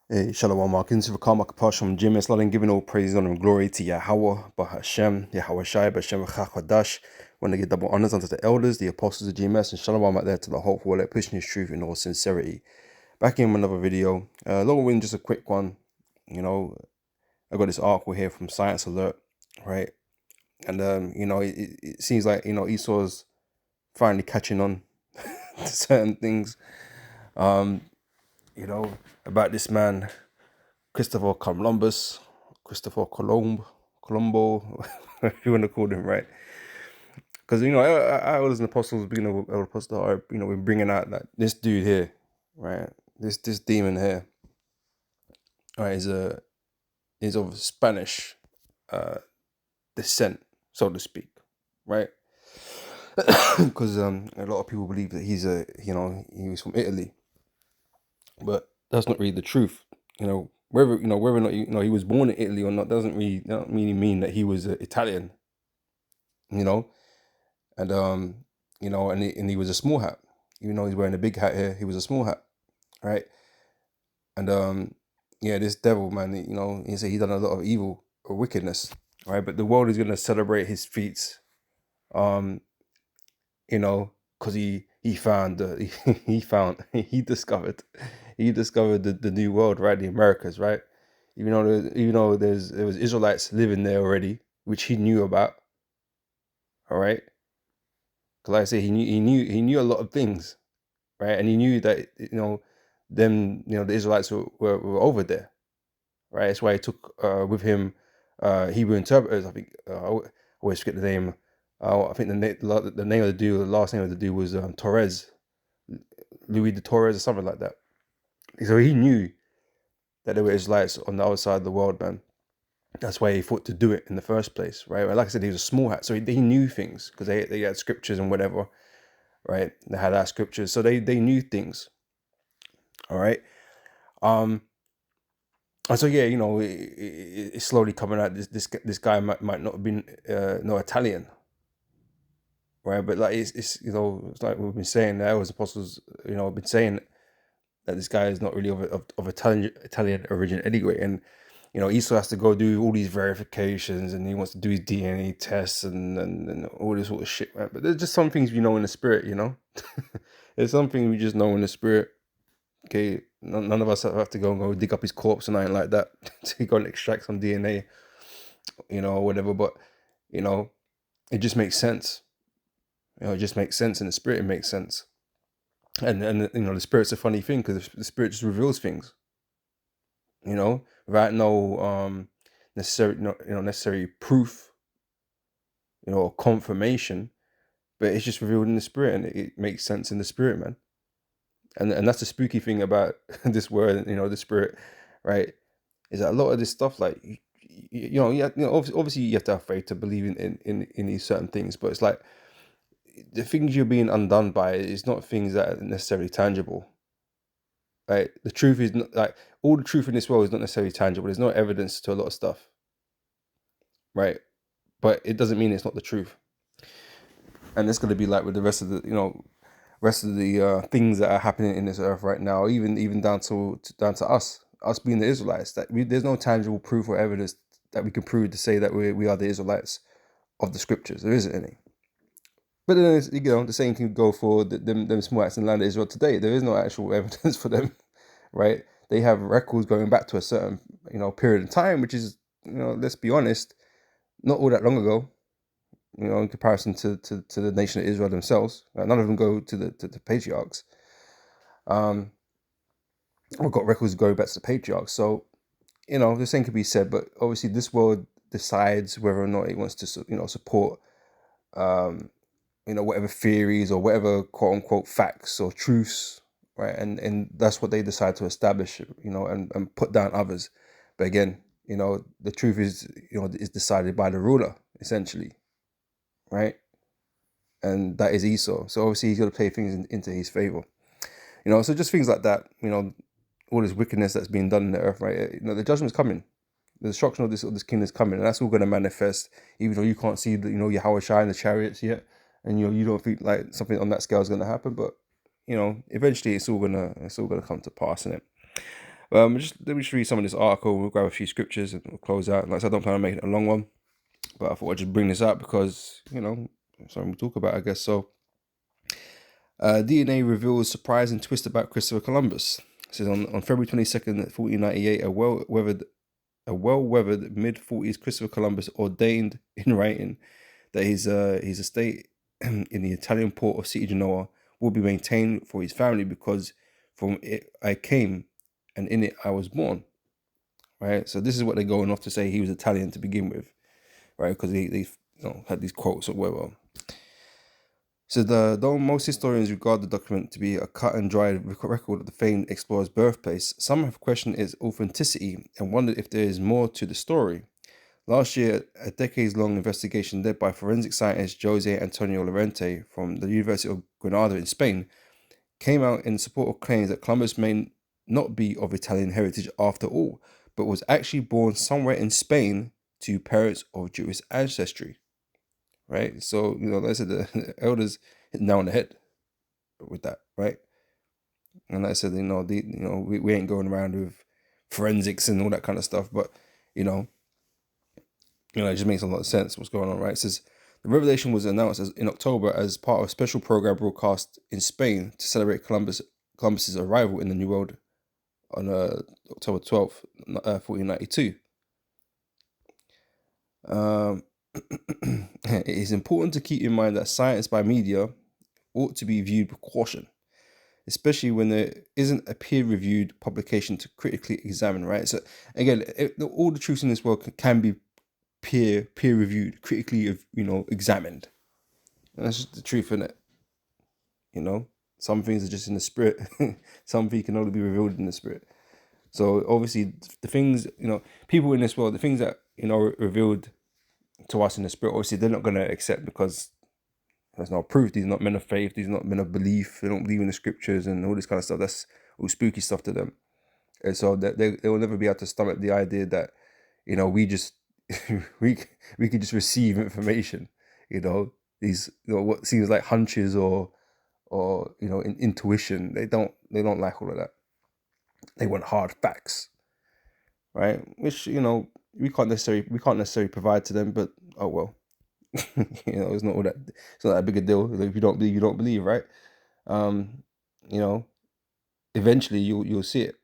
Hey, Shalom, Markins, Rakam Akapasham, Jim, Islam, giving all praise, honor, and glory to Yahweh, Bahashem, Yahweh Shai, Bashem, Chachadash. When they give double honors unto the elders, the apostles of GMS, and Shalom out there to the hopeful, world, pushing his truth in all sincerity. Back in another video, little win, just a quick one. I got this article here from Science Alert, right? And, it seems like, Esau's finally catching on to certain things, um, about this man. Christopher Columbus, Christopher Colombo, whatever you want to call him, right? Because I was an apostles, being an apostle, are we're bringing out that this dude here, right? This demon here, right, is of Spanish descent, so to speak, right? Because a lot of people believe that he was from Italy, but that's not really the truth. Whether or not he was born in Italy or not doesn't really mean that he was Italian. You know, and and he was a small hat. Even though he's wearing a big hat here, he was a small hat, right? And yeah, this devil man, he said he done a lot of evil or wickedness, right? But the world is gonna celebrate his feats, um, because he found he discovered the new world, right? The Americas, right? Even though there was Israelites living there already, which he knew about, all right. Because like I say, he knew a lot of things, right? And he knew that the Israelites were over there, right? That's why he took with him Hebrew interpreters. I think I always forget the name. I think the name of the dude, the last name of the dude was Torres, Louis de Torres or something like that. So he knew that there were Israelites on the other side of the world, man. That's why he thought to do it in the first place, right? Like I said, he was a small hat, so he knew things because they had scriptures and whatever, right? They had our scriptures, so they knew things. All right. And so yeah, it's slowly coming out. This guy might not have been no Italian, right? But like it's like we've been saying, the elders apostles, have been saying that this guy is not really of Italian origin anyway. And Esau has to go do all these verifications, and he wants to do his DNA tests and all this sort of shit, right? But there's just some things we know in the spirit, There's something we just know in the spirit. Okay, none of us have to go dig up his corpse or nothing like that to go and extract some DNA, or whatever. But it just makes sense. It just makes sense in the spirit. It makes sense, and the spirit's a funny thing because the spirit just reveals things, without no necessary proof, or confirmation, but it's just revealed in the spirit, and it makes sense in the spirit, man. And that's the spooky thing about this word, the spirit, right? Is that a lot of this stuff, like obviously you have to have faith to believe in these certain things, but it's like the things you're being undone by is not things that are necessarily tangible, right? The truth is not, like, all the truth in this world is not necessarily tangible. There's no evidence to a lot of stuff, right? But it doesn't mean it's not the truth. And it's going to be like with the rest of the things that are happening in this earth right now, even down to us being the Israelites. There's no tangible proof or evidence that we can prove to say that we are the Israelites of the scriptures. There isn't any. But then the same can go for them small acts in the land of Israel today. There is no actual evidence for them, right? They have records going back to a certain period of time, which is, let's be honest, not all that long ago. In comparison to the nation of Israel themselves. None of them go to the patriarchs. We've got records going back to the patriarchs. So, the same could be said, but obviously this world decides whether or not it wants to, support, whatever theories or whatever quote unquote facts or truths, right? And that's what they decide to establish, and put down others. But again, the truth is, is decided by the ruler, essentially, right? And that is Esau. So obviously he's got to play things into his favor. So just things like that, all this wickedness that's being done in the earth, right? The judgment's coming. The destruction of this kingdom is coming, and that's all going to manifest, even though you can't see the, Yahweh Shai and the chariots yet, and you don't think like something on that scale is going to happen, but eventually it's all gonna come to pass, in it. Let me just read some of this article. We'll grab a few scriptures and we'll close out. Like I said, I don't plan on making it a long one, but I thought I'd just bring this up because, something we'll talk about, I guess. So, DNA reveals surprising twist about Christopher Columbus. It says on February 22nd, 1498, a well-weathered mid-40s Christopher Columbus ordained in writing that his estate in the Italian port of City Genoa will be maintained for his family because from it I came and in it I was born. Right? So this is what they're going off to say he was Italian to begin with, right? Because they had these quotes or whatever. So though most historians regard the document to be a cut and dried record of the famed explorer's birthplace, some have questioned its authenticity and wondered if there is more to the story. Last year, a decades-long investigation led by forensic scientist Jose Antonio Lorente from the University of Granada in Spain came out in support of claims that Columbus may not be of Italian heritage after all, but was actually born somewhere in Spain to parents of Jewish ancestry. Right? So, like I said, the elders hit the nail on the head with that, right? And like I said, we ain't going around with forensics and all that kind of stuff, but it just makes a lot of sense what's going on, right? It says the revelation was announced in October as part of a special program broadcast in Spain to celebrate Columbus's arrival in the New World on October 12th, 1492. It is important to keep in mind that science by media ought to be viewed with caution, especially when there isn't a peer-reviewed publication to critically examine, right? So again, all the truths in this world can be peer-reviewed, critically, examined. And that's just the truth, isn't it? Some things are just in the spirit. Some things can only be revealed in the spirit. So obviously, the things, people in this world, the things that, revealed to us in the spirit, obviously they're not going to accept because there's no proof. These are not men of faith. These are not men of belief. They don't believe in the scriptures and all this kind of stuff. That's all spooky stuff to them. And so they will never be able to stomach the idea that, we just, we could just receive information, these, what seems like hunches or intuition. They don't like all of that. They want hard facts, right? Which, we can't necessarily provide to them, but oh well. It's not that big a deal. If you don't believe, you don't believe, right? Eventually you'll see it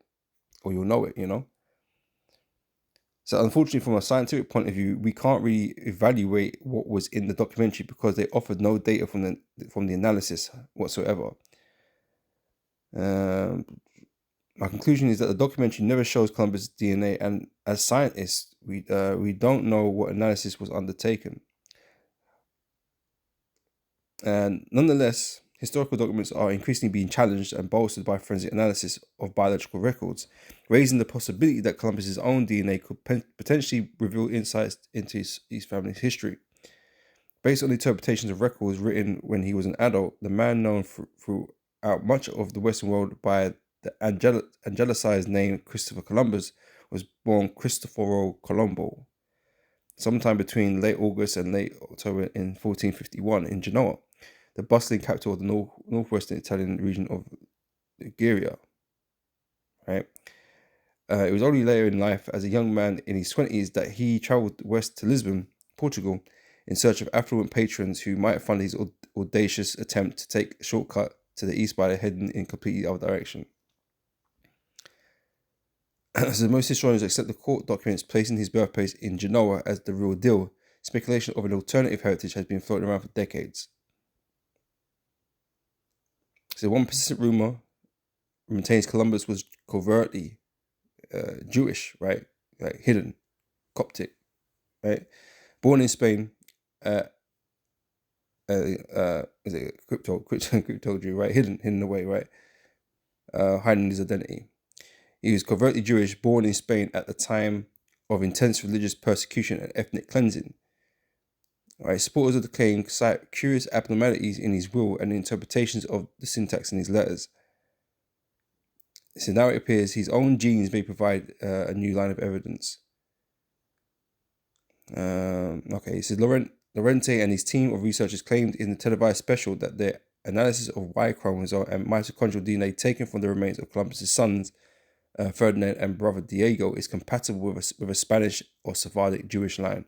or you'll know it, So unfortunately, from a scientific point of view, we can't really evaluate what was in the documentary because they offered no data from the analysis whatsoever. My conclusion is that the documentary never shows Columbus' DNA, and as scientists, we don't know what analysis was undertaken. And nonetheless, historical documents are increasingly being challenged and bolstered by forensic analysis of biological records, raising the possibility that Columbus's own DNA could potentially reveal insights into his family's history. Based on the interpretations of records written when he was an adult, the man known throughout much of the Western world by the angelicized name Christopher Columbus was born Cristoforo Colombo sometime between late August and late October in 1451 in Genoa, the bustling capital of the northwestern Italian region of Liguria. Right? It was only later in life, as a young man in his 20s, that he traveled west to Lisbon, Portugal, in search of affluent patrons who might fund his audacious attempt to take a shortcut to the east by heading in completely other direction. So most historians accept the court documents placing his birthplace in Genoa as the real deal. Speculation of an alternative heritage has been floating around for decades. So one persistent rumor maintains Columbus was covertly Jewish, right? Like hidden, Coptic, right? Born in Spain, is it crypto Jew, right? Hidden away, right? Hiding his identity. He was covertly Jewish, born in Spain at the time of intense religious persecution and ethnic cleansing. Right, supporters of the claim cite curious abnormalities in his will and interpretations of the syntax in his letters. So now it appears his own genes may provide a new line of evidence. So Lorente and his team of researchers claimed in the televised special that their analysis of Y chromosome and mitochondrial DNA taken from the remains of Columbus's sons Ferdinand and brother Diego is compatible with a Spanish or Sephardic Jewish line.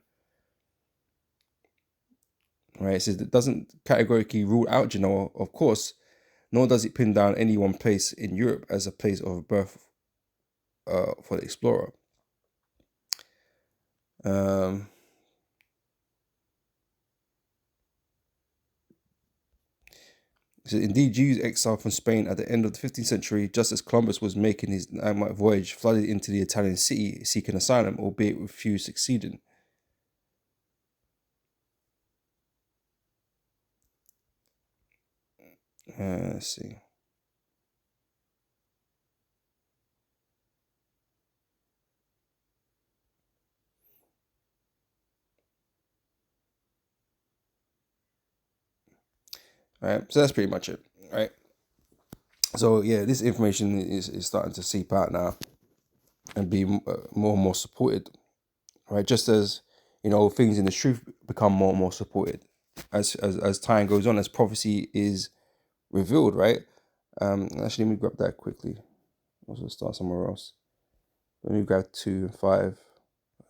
Right? It says it doesn't categorically rule out Genoa, of course, nor does it pin down any one place in Europe as a place of birth for the explorer. So indeed, Jews exiled from Spain at the end of the 15th century, just as Columbus was making his night voyage, flooded into the Italian city seeking asylum, albeit with few succeeding. Let's see. All right, so that's pretty much it. Right. So yeah, this information is starting to seep out now and be more and more supported. Right, just as things in the truth become more and more supported as time goes on, as prophecy is revealed. Right. Actually, let me grab that quickly. Also start somewhere else. Let me grab 2 and 5.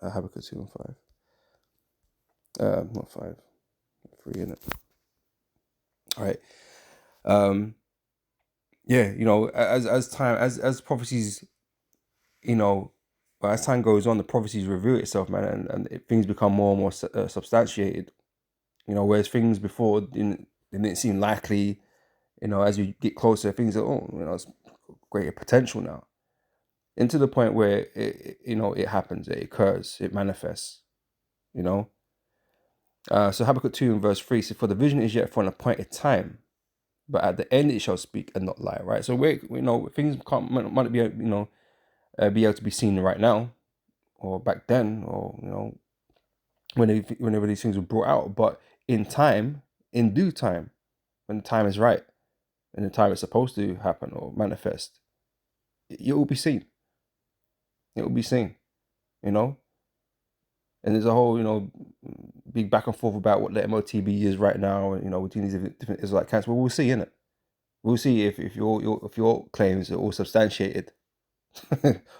Habakkuk 2 and 5. Not 5. 3 in it. All right. Yeah, as time as prophecies, as time goes on, the prophecies reveal itself, man, and things become more and more substantiated. Whereas things before didn't seem likely. As you get closer, things are it's greater potential now. And to the point where it happens, it occurs, it manifests. So Habakkuk 2 and verse 3 says, "For the vision is yet for an appointed time, but at the end it shall speak and not lie." Right. So things might be be able to be seen right now, or back then, or whenever these things were brought out. But in time, in due time, when the time is right, and the time it's supposed to happen or manifest, it will be seen. It will be seen. And there's a whole big back and forth about what the MOTB is right now, and between these different Israelite camps. Well, we'll see, innit? We'll see if your claims are all substantiated,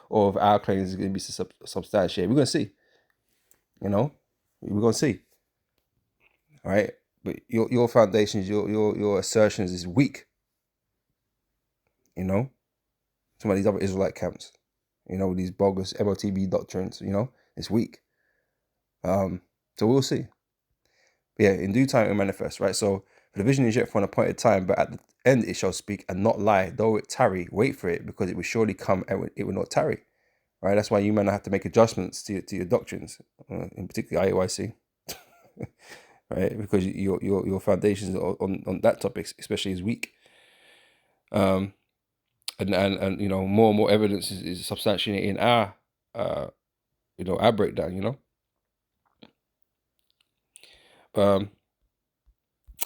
or if our claims are going to be substantiated. We're going to see. We're going to see. All right, but your foundations, your assertions is weak. Some of these other Israelite camps, these bogus MOTB doctrines, it's weak. So we'll see. But yeah, in due time it will manifest, right? So the vision is yet for an appointed time, but at the end it shall speak and not lie. Though it tarry, wait for it, because it will surely come and it will not tarry. Right? That's why you might have to make adjustments to your doctrines, in particular IOIC, right? Because your foundations on that topic, especially, is weak. And more and more evidence is substantiating our our breakdown.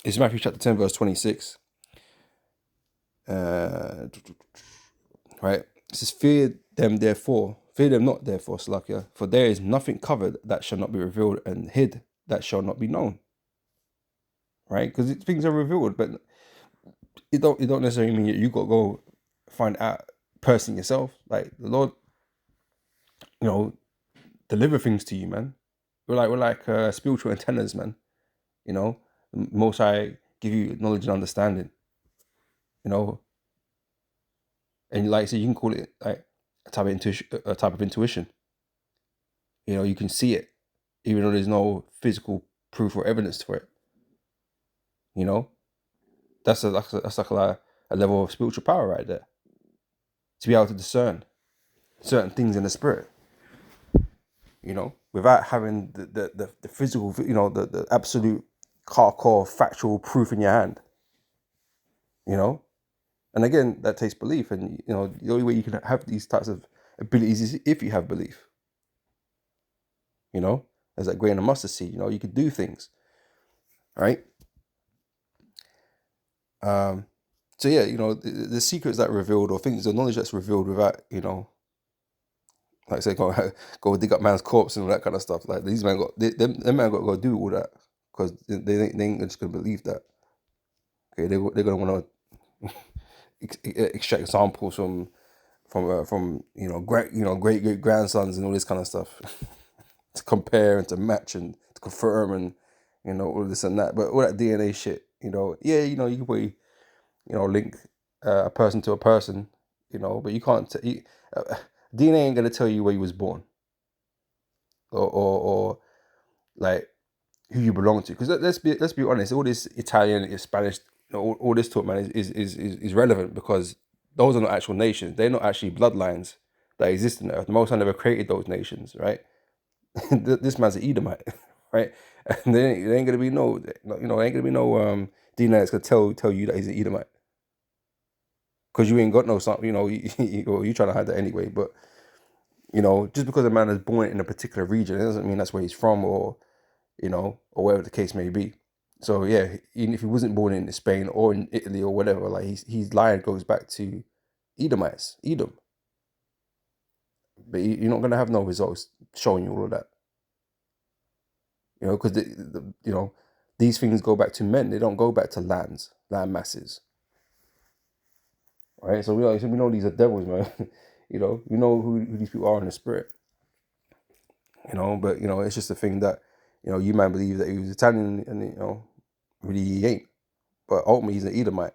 It's Matthew chapter 10 verse 26. Right, it says, fear them not therefore, Salakia, for there is nothing covered that shall not be revealed, and hid that shall not be known. Right, because things are revealed, but it don't necessarily mean you got to go find out personally yourself. Like the Lord, deliver things to you, man. We're like spiritual antennas, man. Most High give you knowledge and understanding. And like I said, you can call it like a type of intuition. You can see it, even though there's no physical proof or evidence for it. That's like a level of spiritual power right there. To be able to discern certain things in the spirit. Without having the physical, the absolute hardcore factual proof in your hand. And again, that takes belief, and the only way you can have these types of abilities is if you have belief. As that grain of mustard seed, you can do things, right? So yeah, the secrets that are revealed, or things, the knowledge that's revealed without, like I say, go dig up man's corpse and all that kind of stuff. Like these men them man got to go do all that, because they ain't just gonna believe that. Okay, they're gonna want to extract samples from from great grandsons and all this kind of stuff to compare and to match and to confirm and all this and that. But all that DNA shit, yeah, you can probably link a person to a person, but you can't. DNA ain't gonna tell you where you was born, or like who you belong to. Because let's be honest, all this Italian, Spanish, all this talk, man, is relevant because those are not actual nations. They're not actually bloodlines that exist in the earth. The Most High never created those nations, right? This man's an Edomite, right? And there ain't gonna be no, ain't gonna be no DNA that's gonna tell you that he's an Edomite, because you ain't got no something, you trying to hide that anyway. But just because a man is born in a particular region, it doesn't mean that's where he's from, or or whatever the case may be. So yeah, even if he wasn't born in Spain or in Italy or whatever, like his line goes back to Edomites, Edom. But you're not gonna have no results showing you all of that, because these things go back to men. They don't go back to land masses, right? So we know these are devils, man. We know who these people are in the spirit. But it's just a thing that you might believe that he was Italian, and really he ain't. But ultimately he's an Edomite.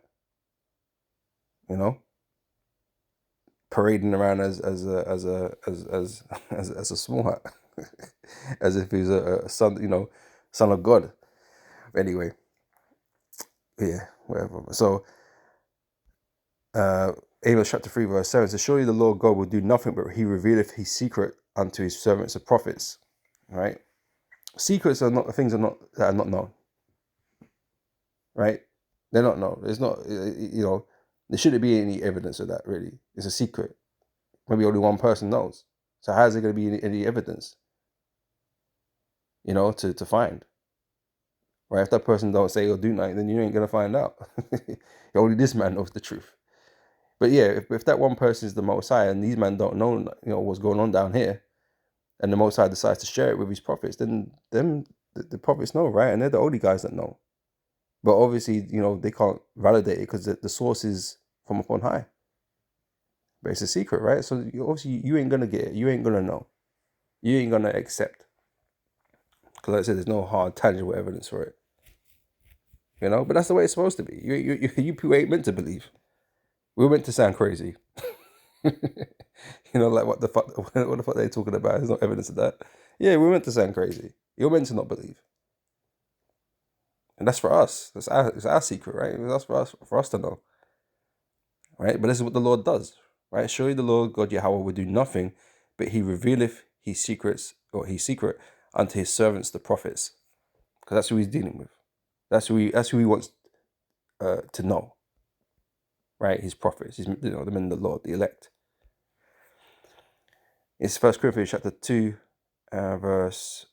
Parading around as a small hat, as if he's a son, son of God. Anyway, yeah, whatever. So, Amos chapter 3 verse 7 says, "Surely the Lord God will do nothing, but he revealeth his secret unto his servants the prophets." Right? Secrets are not that are not known. Right? They're not known. There's not, there shouldn't be any evidence of that. Really, it's a secret. Maybe only one person knows. So how's there going to be any evidence? To find. Right? If that person don't say or do nothing, then you ain't gonna find out. Only this man knows the truth. But yeah, if that one person is the Most High and these men don't know, what's going on down here, and the Most High decides to share it with his prophets, then the prophets know, right? And they're the only guys that know. But obviously, they can't validate it because the source is from up on high. But it's a secret, right? So obviously you ain't gonna get it. You ain't gonna know. You ain't gonna accept. Because like I said, there's no hard, tangible evidence for it. But that's the way it's supposed to be. You people ain't meant to believe. We're meant to sound crazy. Like what the fuck? What the fuck are they talking about? There's no evidence of that. Yeah, we're meant to sound crazy. You're meant to not believe, and that's for us. It's our secret, right? That's for us to know, right? But this is what the Lord does, right? Surely the Lord God Yahweh will do nothing, but He revealeth His secrets or His secret unto His servants the prophets, because that's who He's dealing with. That's who He wants to know, right? His prophets, the men of the Lord, the elect. It's 1 Corinthians chapter 2, verse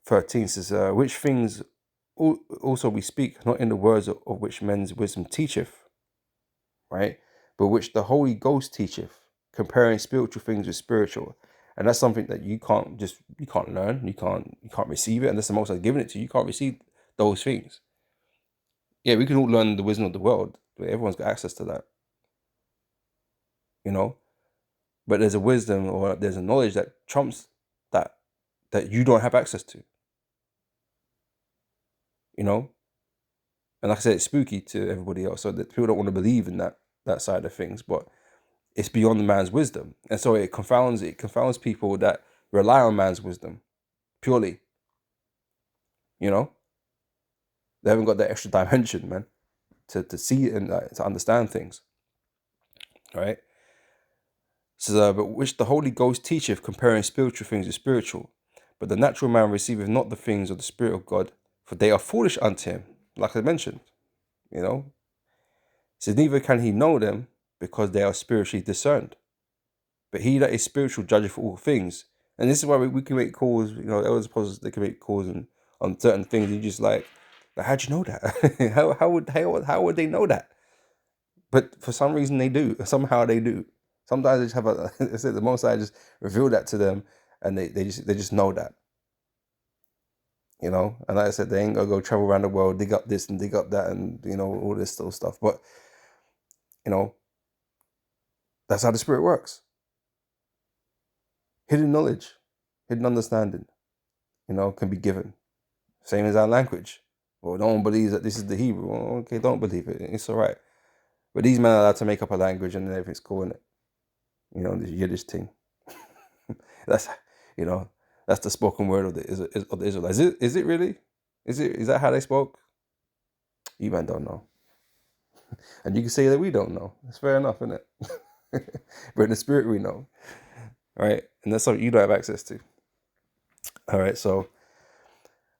13 says, "Which things also we speak, not in the words of which men's wisdom teacheth," right? "But which the Holy Ghost teacheth, comparing spiritual things with spiritual." And that's something that you can't learn, you can't receive it unless the Most High has given it to you. You can't receive those things. Yeah, we can all learn the wisdom of the world, but everyone's got access to that. But there's a wisdom or there's a knowledge that trumps that you don't have access to. And like I said, it's spooky to everybody else, so that people don't want to believe in that side of things, but it's beyond the man's wisdom, and so it confounds people that rely on man's wisdom purely. They haven't got that extra dimension, man, to see and to understand things. All right. So, "But which the Holy Ghost teacheth, comparing spiritual things with spiritual. But the natural man receiveth not the things of the Spirit of God, for they are foolish unto him." Like I mentioned, it says, "Neither can he know them, because they are spiritually discerned. But he that is spiritual judgeth all things." And this is why we can make calls, elders apostles, they can make calls on certain things. You just like how'd you know that? how would they know that? But for some reason they do. Somehow they do. Sometimes they just have the Most High just reveal that to them, and they just know that. And like I said, they ain't gonna go travel around the world, dig up this and dig up that, and all this sort of stuff. But That's how the Spirit works. Hidden knowledge, hidden understanding, can be given. Same as our language. Well, no one believes that this is the Hebrew. Well, okay, don't believe it. It's all right. But these men are allowed to make up a language and everything's cool in it. This Yiddish thing. That's, that's the spoken word of the Israelites. Is it really? Is that how they spoke? You man don't know. And you can say that we don't know. It's fair enough, isn't it? But in the Spirit we know. All right? And that's something you don't have access to. All right, so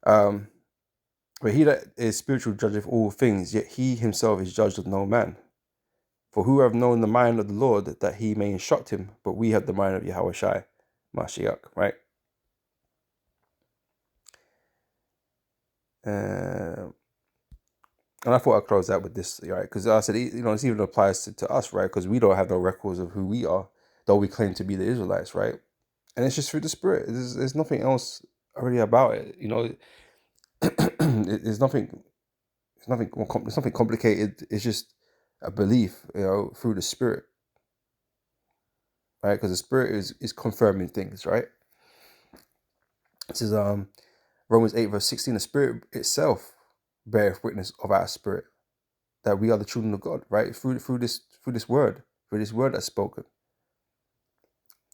but he that is spiritual judgeth all things, yet he himself is judged of no man. For who have known the mind of the Lord that he may instruct him? But we have the mind of Yahushua, Mashiach, right? And I thought I'd close out with this, right? Because I said, this even applies to us, right? Because we don't have no records of who we are, though we claim to be the Israelites, right? And it's just through the Spirit. There's nothing else really about it, There's nothing complicated. It's just a belief, through the Spirit, right? Because the Spirit is confirming things, right? This is Romans 8 verse 16. The Spirit itself beareth witness of our spirit that we are the children of God, right? Through this word that's spoken,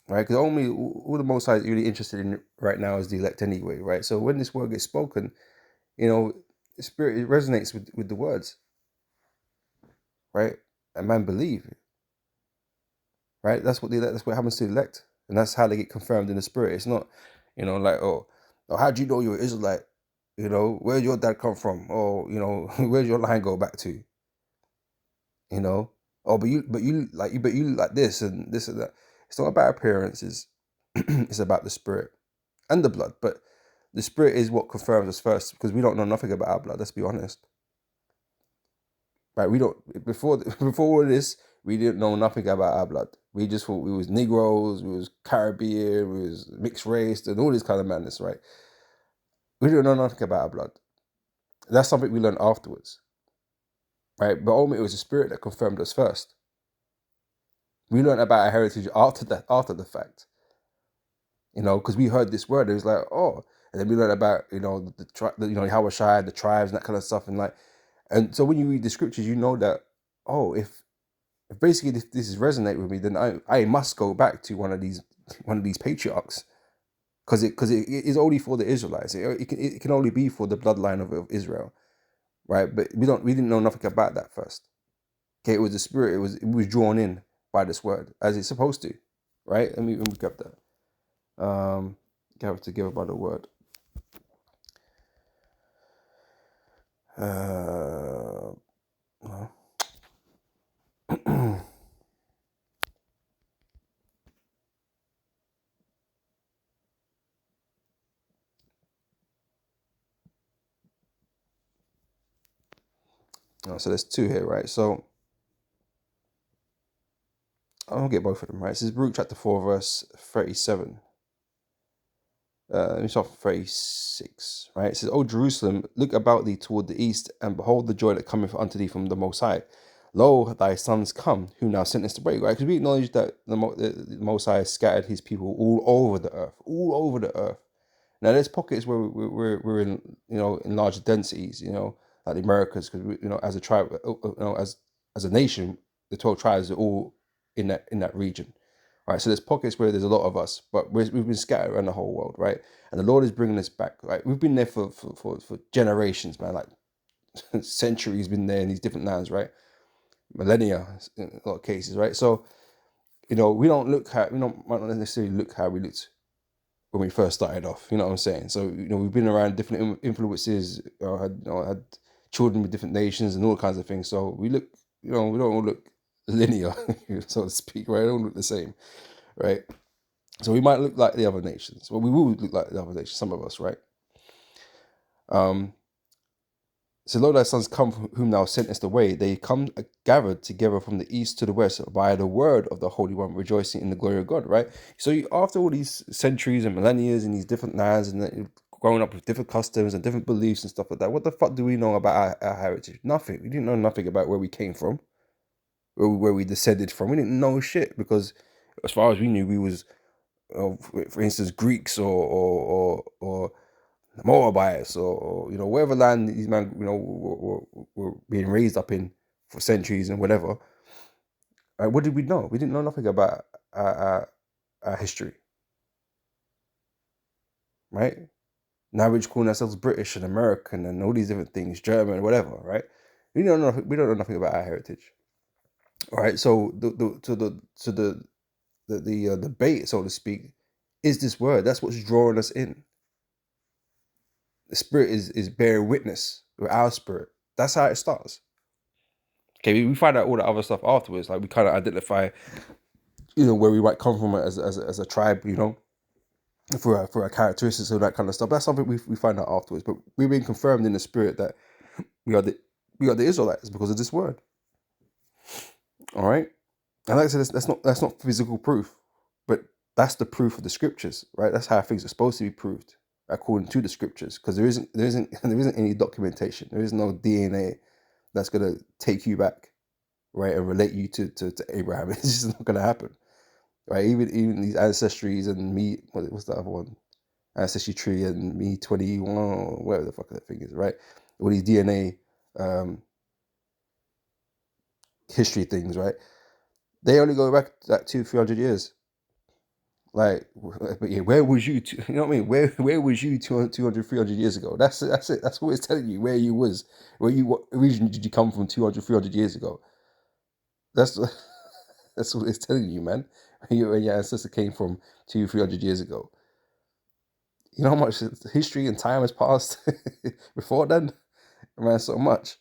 right? Because only all the Most High is really interested in right now is the elect anyway, right? So when this word gets spoken, the Spirit, it resonates with the words, right? And man believe, right? That's what happens to the elect, and that's how they get confirmed in the Spirit. It's not, like, oh, how do you know you're an Israelite? Where'd your dad come from? Or, where'd your line go back to? Oh, but you like this and this and that. It's not about appearances. It's about the Spirit and the blood. But the Spirit is what confirms us first, because we don't know nothing about our blood. Let's be honest. Right? We don't before all this. We didn't know nothing about our blood. We just thought we was Negroes, we was Caribbean, we was mixed race, and all this kind of madness. Right? We didn't know nothing about our blood. That's something we learned afterwards. Right? But ultimately, it was the Spirit that confirmed us first. We learned about our heritage after the fact. Because we heard this word, it was like, oh, and then we learned about Yahushua, the tribes and that kind of stuff, and so when you read the scriptures, you know that, oh, if basically this is resonate with me, then I must go back to one of these patriarchs, because it is only for the Israelites. It can only be for the bloodline of Israel, right? But we didn't know nothing about that first. Okay, it was the Spirit. It was drawn in by this word as it's supposed to, right? Let me grab that. Gathered together by the word. No. So there's two here, right? So I'll get both of them, right? This is Luke chapter 4, verse 37. Let me start from 36, right? It says, O Jerusalem, look about thee toward the east, and behold the joy that cometh unto thee from the Most High. Lo, thy sons come, who now sentest to break, right? Because we acknowledge that the Most High scattered his people all over the earth. Now, there's pockets where we're in, in larger densities, like the Americas, because as a tribe, as a nation, the 12 tribes are all in that region. Right, so there's pockets where there's a lot of us, but we've been scattered around the whole world, right? And the Lord is bringing us back, right? We've been there for generations, man, like centuries been there in these different lands, right? Millennia in a lot of cases, right? So, we might not necessarily look how we looked when we first started off, you know what I'm saying? So, we've been around different influences, had children with different nations and all kinds of things. So we look, we don't all look linear, so to speak, right? We don't look the same, right? So we might look like the other nations. Well, we will look like the other nations, some of us, right? So lo, thy sons come whom thou sentest away. They come gathered together from the east to the west by the word of the Holy One, rejoicing in the glory of God, right? So after all these centuries and millennia in these different lands and growing up with different customs and different beliefs and stuff like that, what the fuck do we know about our heritage? Nothing. We didn't know nothing about where we came from. where we descended from. We didn't know shit because, as far as we knew, we was, for instance, Greeks or Moabites or wherever land these men were being raised up in for centuries and whatever. What did we know? We didn't know nothing about our history, right? Now we're just calling ourselves British and American and all these different things, German, whatever, right? We don't know nothing about our heritage. All right, so the debate, so to speak, is this word. That's what's drawing us in. The spirit is bearing witness with our spirit. That's how it starts. Okay, we find out all the other stuff afterwards. Like we kind of identify, where we might come from as a tribe, for our characteristics and that kind of stuff. That's something we find out afterwards. But we've been confirmed in the spirit that we are the Israelites because of this word. All right, and like I said, that's not physical proof, but that's the proof of the scriptures, right? That's how things are supposed to be proved according to the scriptures, because there isn't any documentation. There is no DNA that's gonna take you back, right, and relate you to Abraham. It's just not gonna happen, right? Even these ancestries and me, what's the other one? Ancestry tree and me 21, whatever the fuck that thing is, right? All these DNA history things, right? They only go back like 200-300 years. Like, but yeah, where was you? You know what I mean? Where was you 200-300 years ago? That's it. That's what it's telling you. Where you was. What region did you come from 200-300 years ago? That's that's what it's telling you, man. When your ancestor came from 200-300 years ago. You know how much history and time has passed before then? Man, so much,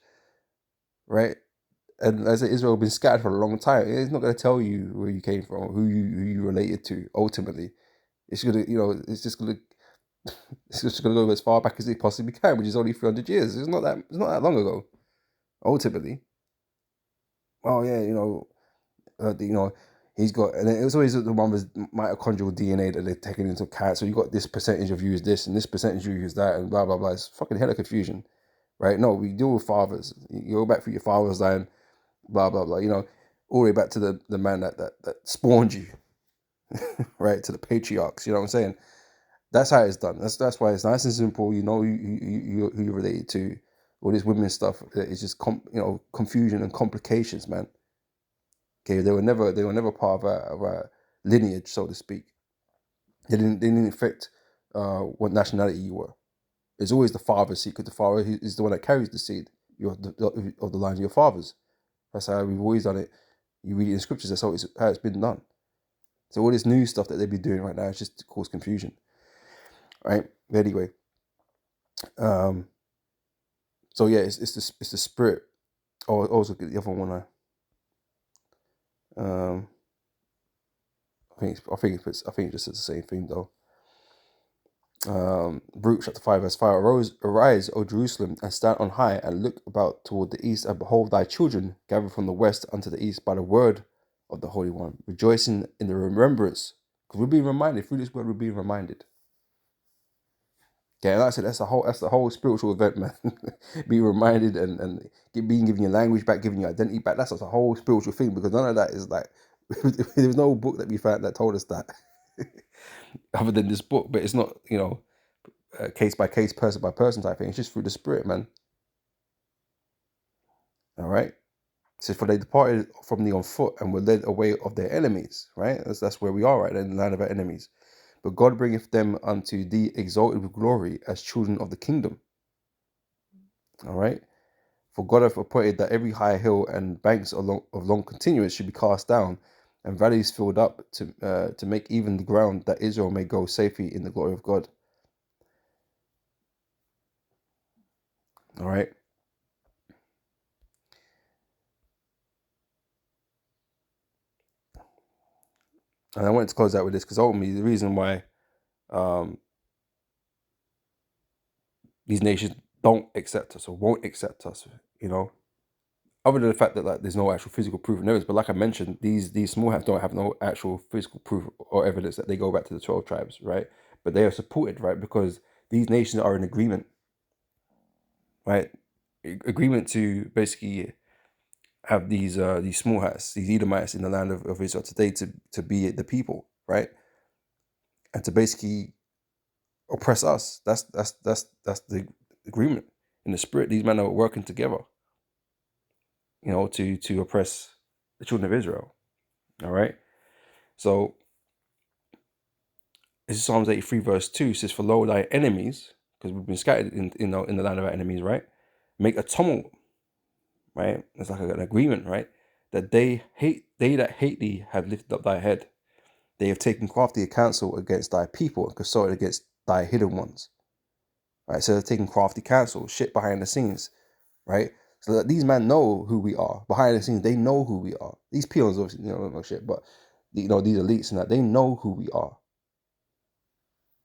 right? And as Israel has been scattered for a long time, it's not going to tell you where you came from, who you related to. Ultimately, it's gonna, it's just gonna go as far back as it possibly can, which is only 300 years. It's not that long ago. Ultimately, oh yeah, he's got, and it was always the one with mitochondrial DNA that they're taking into account. So you got this percentage of you use this, and this percentage you use that, and blah blah blah. It's fucking hell of confusion, right? No, we deal with fathers. You go back through your father's line, blah blah blah. All the way back to the man that spawned you, right? To the patriarchs. You know what I'm saying? That's how it's done. That's why it's nice and simple. You know who you're related to. All this women stuff is just confusion and complications, man. Okay, they were never part of our lineage, so to speak. They didn't affect what nationality you were. It's always the father's seed, because the father is the one that carries the seed of the line of your fathers. That's how we've always done it. You read it in scriptures. That's how it's been done. So all this new stuff that they be doing right now is just to cause confusion, right? But anyway, so yeah, it's the spirit. Oh, also the other one. I think it just says the same thing though. Baruch chapter 5 verse 5. Arise, O Jerusalem, and stand on high, and look about toward the east, and behold, thy children gather from the west unto the east by the word of the Holy One, rejoicing in the remembrance. Because we're being reminded through this word. We're being reminded. Okay, and like I said, that's the whole spiritual event, man. Being reminded and being given your language back, giving your identity back. That's a whole spiritual thing, because none of that is like there was no book that we found that told us that, other than this book. But it's not case by case, person by person type thing. It's just through the spirit, man. All right. It says, for they departed from thee on foot and were led away of their enemies. Right. That's where we are, right, in the land of our enemies. But God bringeth them unto thee exalted with glory as children of the kingdom. All right. For God hath appointed that every high hill and banks of long continuance should be cast down, and valleys filled up, to make even the ground, that Israel may go safely in the glory of God. All right. And I wanted to close out with this because ultimately the reason why these nations don't accept us or won't accept us, other than the fact that like there's no actual physical proof and evidence. But like I mentioned, these small hats don't have no actual physical proof or evidence that they go back to the 12 tribes, right? But they are supported, right, because these nations are in agreement, right? Agreement to basically have these small hats, these Edomites in the land of Israel today to be the people, right? And to basically oppress us. That's the agreement in the spirit. These men are working together, to oppress the children of Israel. All right. So this is Psalms 83 verse 2. It says, "For lo, thy enemies," because we've been scattered in the land of our enemies, right? "Make a tumult," right? It's like an agreement, right? "That they that hate thee have lifted up thy head. They have taken crafty counsel against thy people and consulted against thy hidden ones." Right? So they're taking crafty counsel, shit behind the scenes, right? So that these men know who we are. Behind the scenes, they know who we are. These peons obviously, don't know shit, but these elites and that, they know who we are.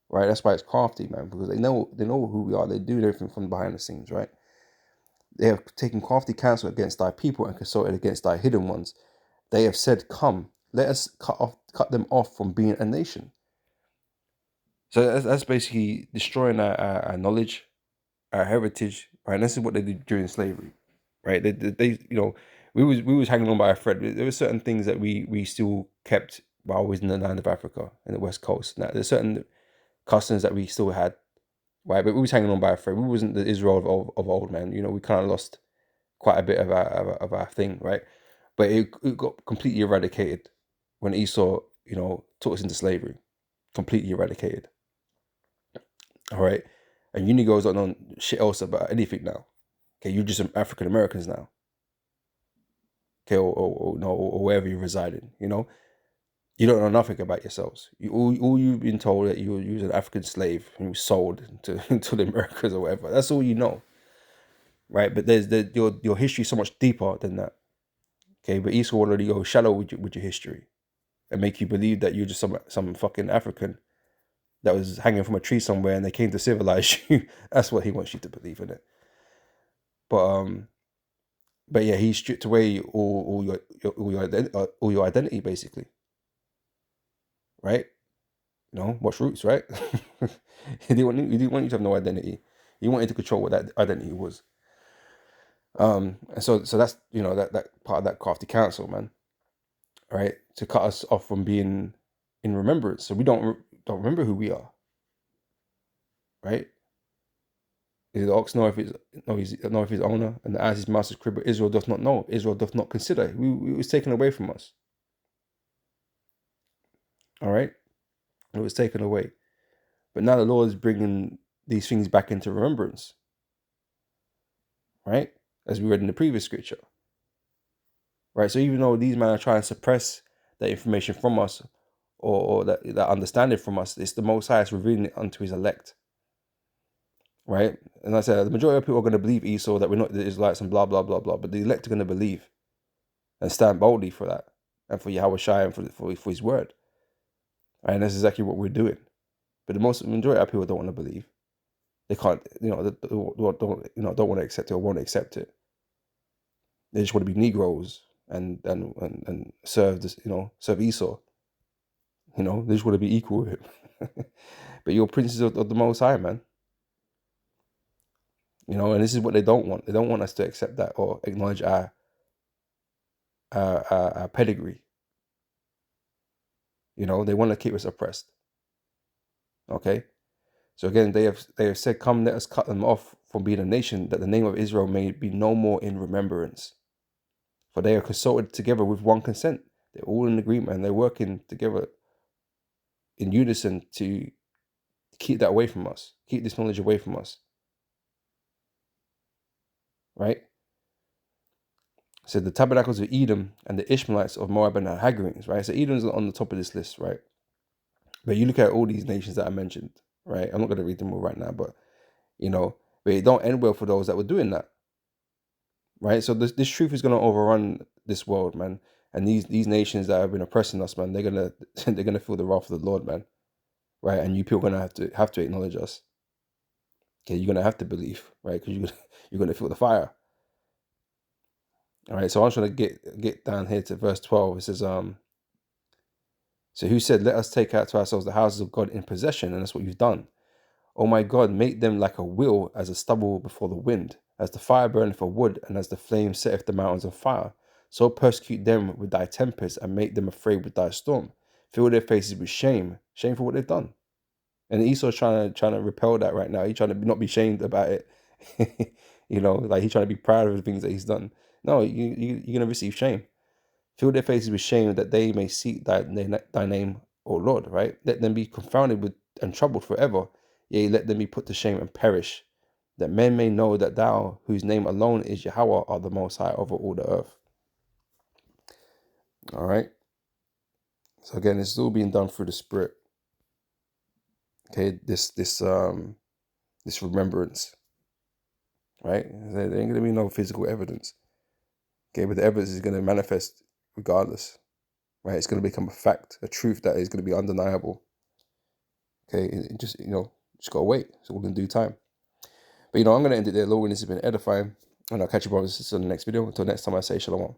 Right? That's why it's crafty, man, because they know who we are. They do everything from behind the scenes, right? "They have taken crafty counsel against thy people and consulted against thy hidden ones. They have said, Come, let us cut them off from being a nation." So that's basically destroying our knowledge, our heritage, right? And this is what they did during slavery, right? They we was hanging on by a thread. There were certain things that we still kept while we was in the land of Africa in the West Coast. Now there's certain customs that we still had, right? But we was hanging on by a thread. We wasn't the Israel of old, man. We kind of lost quite a bit of our thing, right? But it got completely eradicated when Esau, took us into slavery. Completely eradicated. All right. And you niggas don't know shit else about anything now. Okay, you're just African Americans now. Okay, or wherever you resided, you don't know nothing about yourselves. All you've been told that you was an African slave and you were sold to to the Americas or whatever. That's all you know, right? But there's your history is so much deeper than that. Okay, but Esau already go shallow with your history and make you believe that you're just some fucking African that was hanging from a tree somewhere and they came to civilize you. That's what he wants you to believe in it. But yeah, he stripped away all your identity basically, right? What's roots, right? He didn't want you to have no identity. He wanted to control what that identity was. And so that's that part of that crafty counsel, man. Right, to cut us off from being in remembrance, so we don't remember who we are. Right? The ox know if his owner, and as his master's crib, but Israel doth not know. Israel doth not consider. We was taken away from us. All right, it was taken away, but now the Lord is bringing these things back into remembrance. Right, as we read in the previous scripture. Right, so even though these men are trying to suppress that information from us, or that understanding from us, it's the Most High revealing it unto His elect. Right, and I said the majority of people are going to believe Esau, that we're not the Israelites and blah blah blah blah, but the elect are going to believe and stand boldly for that, and for Yahweh Shai and for His word. Right, and that's exactly what we're doing. But the majority of people don't want to believe. They can't, they don't want to accept it or won't accept it. They just want to be Negroes and serve this, serve Esau. They just want to be equal with him. But you're princes of the Most High, man. And this is what they don't want. They don't want us to accept that or acknowledge our pedigree. They want to keep us oppressed. Okay, so again, they have said, "Come, let us cut them off from being a nation, that the name of Israel may be no more in remembrance. For they are consulted together with one consent." They're all in agreement and they're working together in unison to keep that away from us, keep this knowledge away from us. Right? So the tabernacles of Edom and the Ishmaelites of Moab and the Hagarenes, right? So Edom's on the top of this list, right? But you look at all these nations that I mentioned, right? I'm not going to read them all right now, but but it don't end well for those that were doing that, right? So this truth is going to overrun this world, man. And these nations that have been oppressing us, man, they're gonna feel the wrath of the Lord, man, right? And you people are gonna have to acknowledge us. Okay, you're gonna have to believe, right? Because you're gonna feel the fire. All right, so I'm trying to get down here to verse 12. It says, so who said, "Let us take out to ourselves the houses of God in possession," and that's what you've done. "O my God, make them like a wheel, as a stubble before the wind, as the fire burneth for wood, and as the flame setteth the mountains on fire. So persecute them with thy tempest and make them afraid with thy storm. Fill their faces with shame, shame for what they've done. And Esau's trying to repel that right now. He's trying to not be shamed about it. Like he's trying to be proud of the things that he's done. No, you're gonna receive shame. Fill their faces with shame that they may seek thy name, O Lord, right? Let them be confounded with and troubled forever. Yea, let them be put to shame and perish, that men may know that thou, whose name alone is Yahweh, art the most high over all the earth. All right. So again, it's all being done through the Spirit. Okay, this remembrance, right? There ain't gonna be no physical evidence. Okay, but the evidence is gonna manifest regardless, right? It's gonna become a fact, a truth that is gonna be undeniable. Okay, just gotta wait. It's all in due time. But I'm gonna end it there. Lord, this has been edifying, and I'll catch you brothers and sisters in the next video. Until next time, I say shalom.